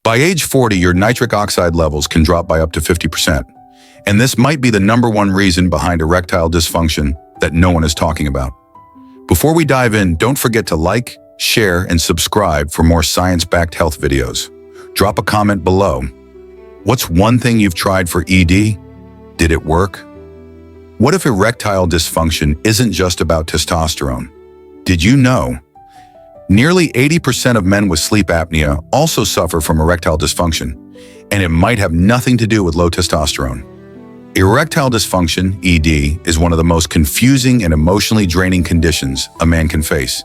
By age 40, your nitric oxide levels can drop by up to 50%. And this might be the #1 reason behind erectile dysfunction that no one is talking about. Before we dive in, don't forget to like, share, and subscribe for more science-backed health videos. Drop a comment below. What's one thing you've tried for ED? Did it work? What if erectile dysfunction isn't just about testosterone? Did you know? Nearly 80% of men with sleep apnea also suffer from erectile dysfunction, and it might have nothing to do with low testosterone. Erectile dysfunction, ED, is one of the most confusing and emotionally draining conditions a man can face.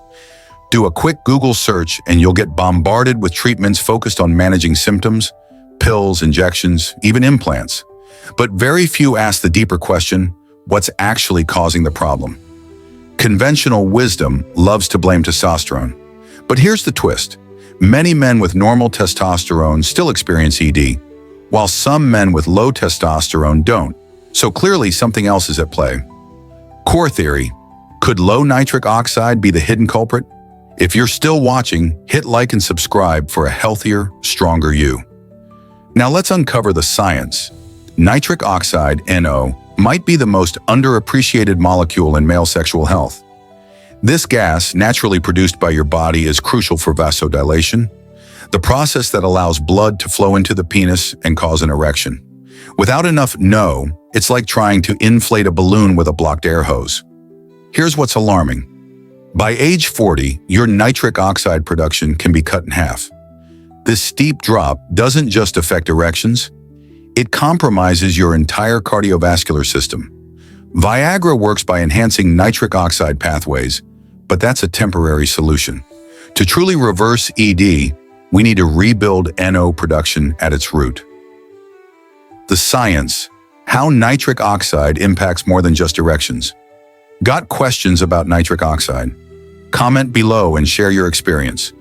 Do a quick Google search and you'll get bombarded with treatments focused on managing symptoms, pills, injections, even implants. But very few ask the deeper question, what's actually causing the problem? Conventional wisdom loves to blame testosterone. But here's the twist. Many men with normal testosterone still experience ED, while some men with low testosterone don't. So clearly something else is at play. Core theory. Could low nitric oxide be the hidden culprit? If you're still watching, hit like and subscribe for a healthier, stronger you. Now let's uncover the science. Nitric oxide, NO, might be the most underappreciated molecule in male sexual health. This gas, naturally produced by your body, is crucial for vasodilation, the process that allows blood to flow into the penis and cause an erection. Without enough NO, it's like trying to inflate a balloon with a blocked air hose. Here's what's alarming. By age 40, your nitric oxide production can be cut in half. This steep drop doesn't just affect erections, it compromises your entire cardiovascular system. Viagra works by enhancing nitric oxide pathways, but that's a temporary solution. To truly reverse ED, we need to rebuild NO production at its root. The science, how nitric oxide impacts more than just erections. Got questions about nitric oxide? Comment below and share your experience.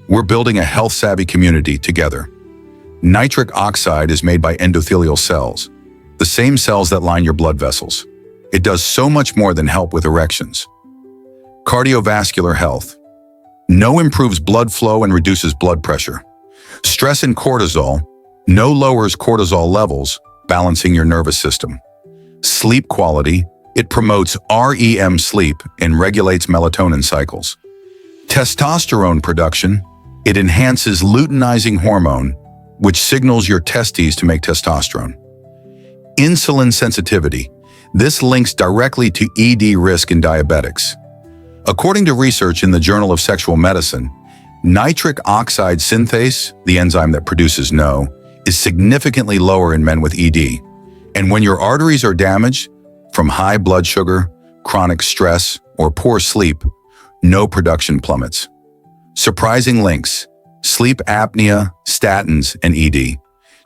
We're building a health-savvy community together. Nitric oxide is made by endothelial cells, the same cells that line your blood vessels. It does so much more than help with erections. Cardiovascular health. NO improves blood flow and reduces blood pressure. Stress and cortisol. NO lowers cortisol levels, balancing your nervous system. Sleep quality. It promotes REM sleep and regulates melatonin cycles. Testosterone production. It enhances luteinizing hormone, which signals your testes to make testosterone. Insulin sensitivity. This links directly to ED risk in diabetics. According to research in the Journal of Sexual Medicine, nitric oxide synthase, the enzyme that produces NO, is significantly lower in men with ED. And when your arteries are damaged from high blood sugar, chronic stress, or poor sleep, NO production plummets. Surprising links: sleep apnea, statins, and ED.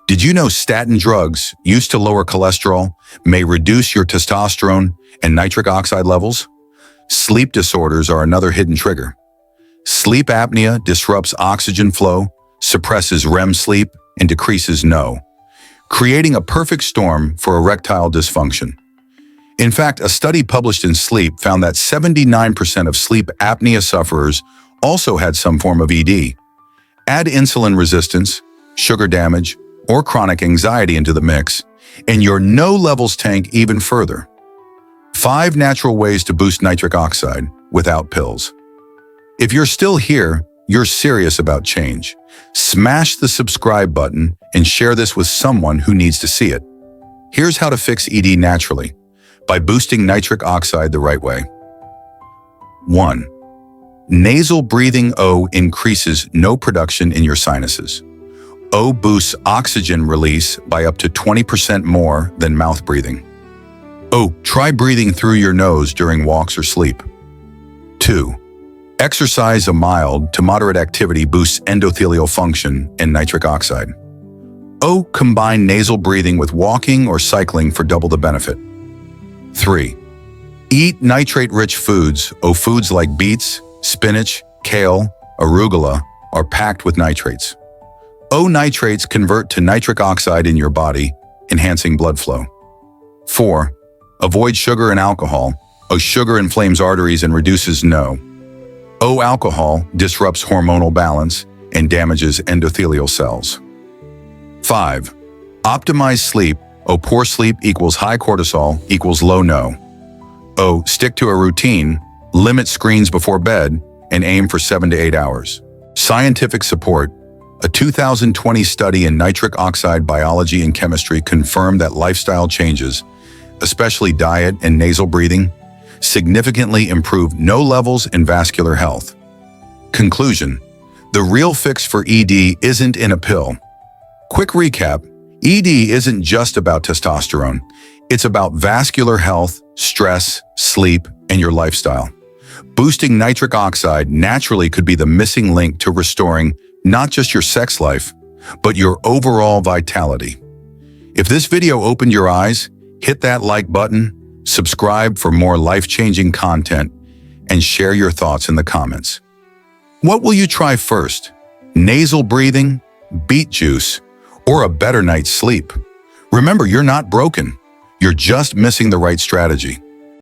Did you know statin drugs used to lower cholesterol may reduce your testosterone and nitric oxide levels? Sleep disorders are another hidden trigger. Sleep apnea disrupts oxygen flow, suppresses REM sleep, and decreases NO, creating a perfect storm for erectile dysfunction. In fact, a study published in Sleep found that 79% of sleep apnea sufferers also had some form of ED. Add insulin resistance, sugar damage, or chronic anxiety into the mix, and your NO levels tank even further. 5 natural ways to boost nitric oxide without pills. If you're still here, you're serious about change. Smash the subscribe button and share this with someone who needs to see it. Here's how to fix ED naturally, by boosting nitric oxide the right way. 1. Nasal breathing. O increases NO production in your sinuses. O boosts oxygen release by up to 20% more than mouth breathing. O, try breathing through your nose during walks or sleep. 2. Exercise. A mild to moderate activity boosts endothelial function and nitric oxide. O, combine nasal breathing with walking or cycling for double the benefit. 3. Eat nitrate-rich foods. O, foods like beets, spinach, kale, arugula are packed with nitrates. O, nitrates convert to nitric oxide in your body, enhancing blood flow. 4. Avoid sugar and alcohol. O, sugar inflames arteries and reduces NO. O, alcohol disrupts hormonal balance and damages endothelial cells. 5. Optimize sleep. O. Poor sleep equals high cortisol equals low no. O. Stick to a routine, limit screens before bed, and aim for 7 to 8 hours. Scientific support. A 2020 study in nitric oxide biology and chemistry confirmed that lifestyle changes, especially diet and nasal breathing, significantly improve NO levels and vascular health. Conclusion. The real fix for ED isn't in a pill. Quick recap. ED isn't just about testosterone. It's about vascular health, stress, sleep, and your lifestyle. Boosting nitric oxide naturally could be the missing link to restoring not just your sex life, but your overall vitality. If this video opened your eyes, hit that like button, subscribe for more life-changing content, and share your thoughts in the comments. What will you try first? Nasal breathing, beet juice, or a better night's sleep? Remember, you're not broken. You're just missing the right strategy.